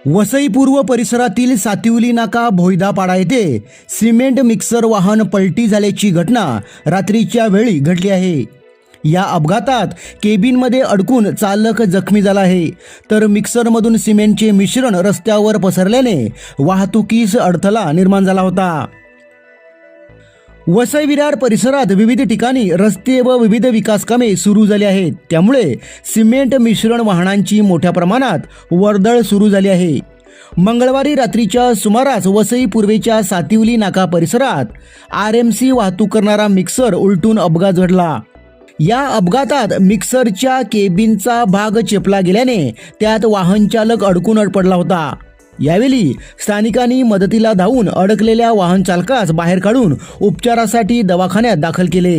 वसई पूर्व परिसरातील सातिवली नाका भोयदापाडा येथे सिमेंट मिक्सर वाहन पलटी झाल्याची घटना रात्रीच्या वेळी घडली आहे। या अपघातात केबिनमध्ये अडकून चालक जखमी झाला आहे, तर मिक्सरमधून सिमेंटचे मिश्रण रस्त्यावर पसरल्याने वाहतुकीस अडथळा निर्माण झाला होता। वसई विरार परिसरात विविध ठिकाणी रस्ते व विविध विकास कामे सुरू झाली आहेत, त्यामुळे सिमेंट मिश्रण वाहनांची मोठ्या प्रमाणात वर्दळ सुरू झाली आहे। मंगळवारी रात्रीच्या सुमारास वसई पूर्वेच्या सातिवली नाका परिसरात RMC वाहतूक करणारा मिक्सर उलटून अपघात घडला। या अपघातात मिक्सरच्या केबिनचा भाग चेपला गेल्याने त्यात वाहन चालक अडकून पडला होता। यावेळी स्थानिकांनी मदतीला धावून अडकलेल्या वाहन चालकास बाहेर काढून उपचारासाठी दवाखान्यात दाखल केले।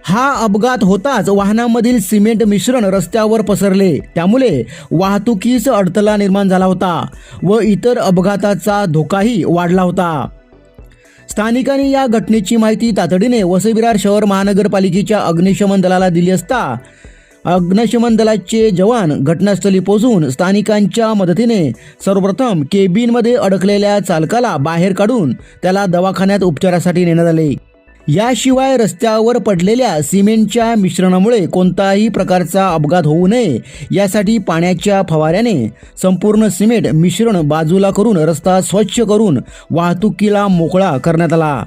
हा अपघात होताच वाहनामधील सिमेंट मिश्रण रस्त्यावर पसरले, त्यामुळे वाहतुकीस अडथळा निर्माण झाला होता व इतर अपघाताचा धोकाही वाढला होता। स्थानिकांनी या घटनेची माहिती तातडीने वसई विरार शहर महानगरपालिकेच्या अग्निशमन दलाला दिली असता अग्निशमन दलाचे जवान घटनास्थळी पोहोचून स्थानिकांच्या मदतीने सर्वप्रथम केबिनमध्ये अडकलेल्या चालकाला बाहेर काढून त्याला दवाखान्यात उपचारासाठी नेण्यात आले। याशिवाय रस्त्यावर पडलेल्या सिमेंटच्या मिश्रणामुळे कोणताही प्रकारचा अपघात होऊ नये यासाठी पाण्याच्या फवाऱ्याने संपूर्ण सिमेंट मिश्रण बाजूला करून रस्ता स्वच्छ करून वाहतुकीला मोकळा करण्यात आला।